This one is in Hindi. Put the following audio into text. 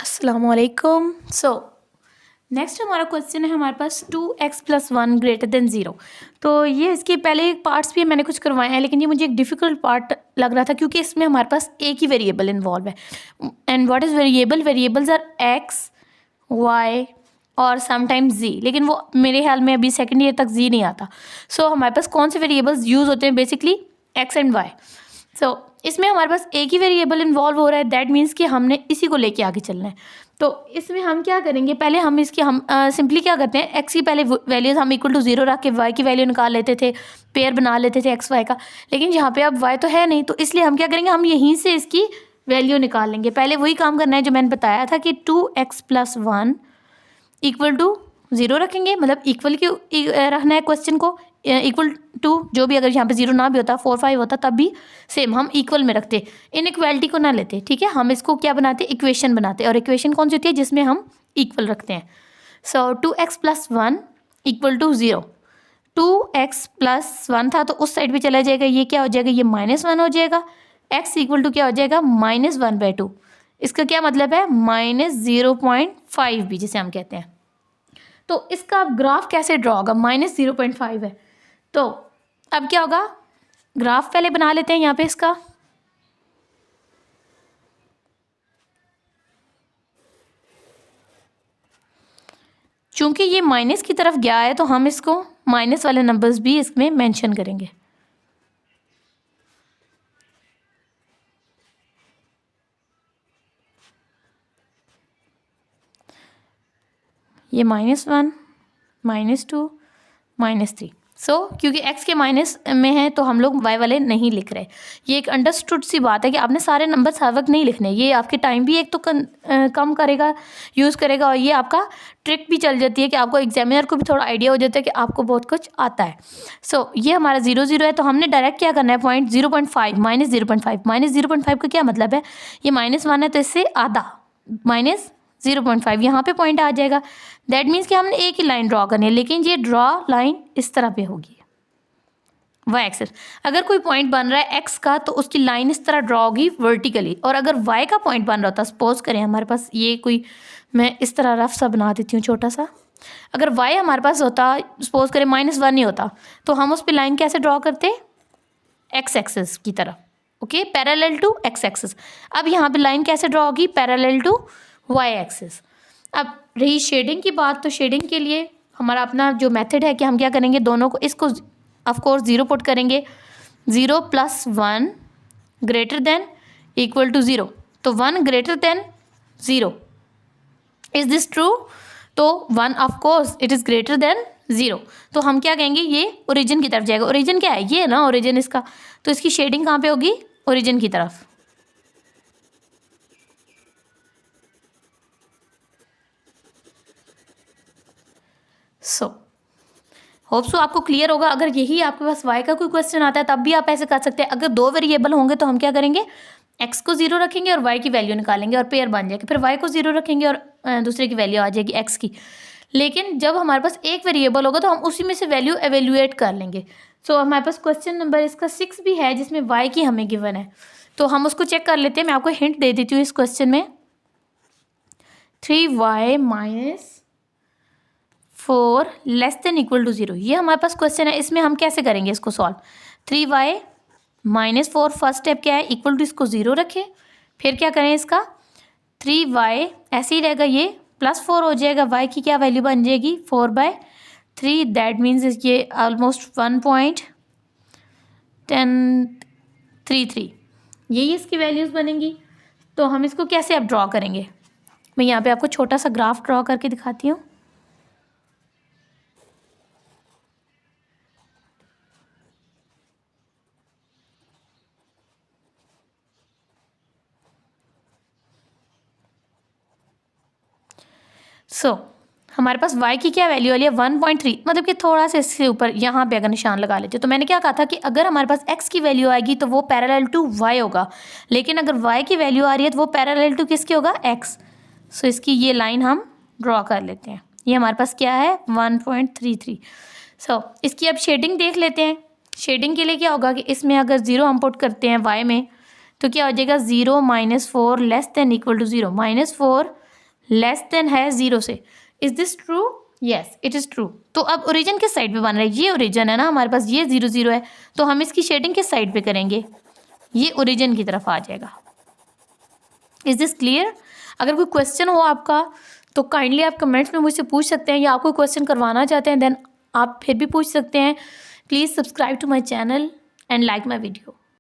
अस्सलामुअलैकुम। नेक्स्ट हमारा क्वेश्चन है हमारे पास 2x+1 ग्रेटर देन 0। तो ये इसके पहले पार्ट्स भी मैंने कुछ करवाए हैं, लेकिन ये मुझे एक डिफ़िकल्ट पार्ट लग रहा था क्योंकि इसमें हमारे पास एक ही वेरिएबल इन्वॉल्व है। And what is variable? Variables are x, y और समटाइम्स z, लेकिन वो मेरे ख्याल में अभी सेकेंड ईयर तक z नहीं आता। हमारे पास कौन से वेरिएबल्स यूज़ होते हैं? Basically x and y। इसमें हमारे पास एक ही वेरिएबल इन्वॉल्व हो रहा है, दैट मीन्स कि हमने इसी को लेके आगे चलना है। तो इसमें हम क्या करेंगे, पहले हम सिंपली क्या करते हैं, x की पहले वैल्यूज़ हम इक्वल टू 0 रख के y की वैल्यू निकाल लेते थे, पेयर बना लेते थे x y का। लेकिन यहाँ पे अब y तो है नहीं, तो इसलिए हम क्या करेंगे, हम यहीं से इसकी वैल्यू निकाल लेंगे। पहले वही काम करना है जो मैंने बताया था कि 2x+1 इक्वल टू 0 रखेंगे, मतलब इक्वल क्यों रखना है क्वेश्चन को, इक्वल टू जो भी, अगर यहाँ पे 0 ना भी होता 4 5 होता तब भी सेम हम इक्वल में रखते, इनइक्वालिटी को ना लेते। ठीक है, हम इसको क्या बनाते, इक्वेशन बनाते। और इक्वेशन कौन सी होती है? जिसमें हम इक्वल रखते हैं। 2x+1 equal to 0। 2x+1 था तो उस साइड पे चला जाएगा, ये क्या हो जाएगा, ये -1 हो जाएगा। x इक्वल टू क्या हो जाएगा, -1/2। इसका क्या मतलब है, -0.5 भी जिसे हम कहते हैं। तो इसका अब ग्राफ कैसे ड्रॉ होगा? -0.5 है, तो अब क्या होगा, ग्राफ पहले बना लेते हैं यहाँ पे इसका। चूंकि ये माइनस की तरफ गया है तो हम इसको माइनस वाले नंबर्स भी इसमें मेंशन करेंगे। ये -1, -2, -3। क्योंकि x के माइनस में है तो हम लोग y वाले नहीं लिख रहे। ये एक अंडरस्टूड सी बात है कि आपने सारे नंबर हर वक्त नहीं लिखने। ये आपके टाइम भी एक तो कम करेगा, यूज़ करेगा, और ये आपका ट्रिक भी चल जाती है कि आपको एग्जामिनर को भी थोड़ा आइडिया हो जाता है कि आपको बहुत कुछ आता है। ये हमारा 0 0 है, तो हमने डायरेक्ट क्या करना है, पॉइंट 0.5 -0.5 -0.5 का क्या मतलब है, ये -1 है तो इससे आधा, -0.5 यहाँ पे पॉइंट आ जाएगा। दैट मीन्स कि हमने एक ही लाइन ड्रॉ करनी है, लेकिन ये ड्रॉ लाइन इस तरह पे होगी, वाई एक्सिस। अगर कोई पॉइंट बन रहा है x का तो उसकी लाइन इस तरह ड्रॉ होगी वर्टिकली, और अगर y का पॉइंट बन रहा होता, सपोज करें हमारे पास ये कोई, मैं इस तरह रफ सा बना देती हूँ छोटा सा, अगर y हमारे पास होता, सपोज करें -1 ही होता, तो हम उस पर लाइन कैसे ड्रॉ करते, x एक्सिस की तरफ, okay, parallel to x axis. अब यहाँ पे लाइन कैसे ड्रॉ होगी, पैरेलल टू y एक्सिस। अब रही शेडिंग की बात, तो शेडिंग के लिए हमारा अपना जो मेथड है कि हम क्या करेंगे, दोनों को, इसको ऑफ कोर्स 0 पुट करेंगे, 0 + 1 ग्रेटर देन इक्वल टू 0, तो 1 greater than 0, is this true? तो 1 of course it is greater than 0, तो हम क्या कहेंगे, ये ओरिजिन की तरफ जाएगा। ओरिजिन क्या है, ये है ना ओरिजिन इसका, तो इसकी शेडिंग कहाँ पे होगी, ओरिजिन की तरफ। होप सो आपको क्लियर होगा। अगर यही आपके पास y का कोई क्वेश्चन आता है तब भी आप ऐसे कर सकते हैं। अगर दो वेरिएबल होंगे तो हम क्या करेंगे, x को 0 रखेंगे और y की वैल्यू निकालेंगे और पेयर बन जाएगी, फिर y को 0 रखेंगे और दूसरे की वैल्यू आ जाएगी x की। लेकिन जब हमारे पास एक वेरिएबल होगा तो हम उसी में से वैल्यू एवेल्यूएट कर लेंगे। हमारे पास क्वेश्चन नंबर इसका 6 भी है जिसमें y की हमें गिवन है, तो हम उसको चेक कर लेते हैं। मैं आपको हिंट दे देती हूँ इस क्वेश्चन में, 3y - 4 < 0, ये हमारे पास क्वेश्चन है। इसमें हम कैसे करेंगे इसको सॉल्व, 3y - 4 फर्स्ट स्टेप क्या है, इक्वल टू इसको 0 रखें, फिर क्या करें, इसका 3y ऐसे ही रहेगा, ये +4 हो जाएगा, y की क्या वैल्यू बन जाएगी, 4/3, दैट मीन्स ये ऑलमोस्ट 1.1033, यही इसकी वैल्यूज़ बनेंगी। तो हम इसको कैसे अब ड्रॉ करेंगे, मैं यहाँ पे आपको छोटा सा ग्राफ ड्रॉ करके दिखाती हूँ। हमारे पास y की क्या वैल्यू वाली है, 1.3, मतलब कि थोड़ा सा इससे ऊपर यहाँ पे अगर निशान लगा लेते, तो मैंने क्या कहा था कि अगर हमारे पास x की वैल्यू आएगी तो वो पैरेलल टू y होगा, लेकिन अगर y की वैल्यू आ रही है तो वो पैरेलल टू किसके होगा, x। इसकी ये लाइन हम ड्रॉ कर लेते हैं। ये हमारे पास क्या है, 1.33। इसकी अब शेडिंग देख लेते हैं। शेडिंग के लिए क्या होगा कि इसमें अगर 0 हम पुट करते हैं y में तो क्या हो जाएगा, 0 - 4 < 0, -4 लेस देन है 0 से। Is this true? Yes it is true. तो अब ओरिजिन किस साइड पे बन रहा है? ये ओरिजिन है ना हमारे पास, ये 0 0 है, तो हम इसकी शेडिंग किस साइड पे करेंगे? ये ओरिजिन की तरफ आ जाएगा। Is this clear? अगर कोई क्वेश्चन हो आपका तो काइंडली आप कमेंट्स में मुझसे पूछ सकते हैं, या आप कोई क्वेश्चन करवाना चाहते हैं देन आप फिर भी पूछ सकते हैं। Please subscribe to my channel and like my video.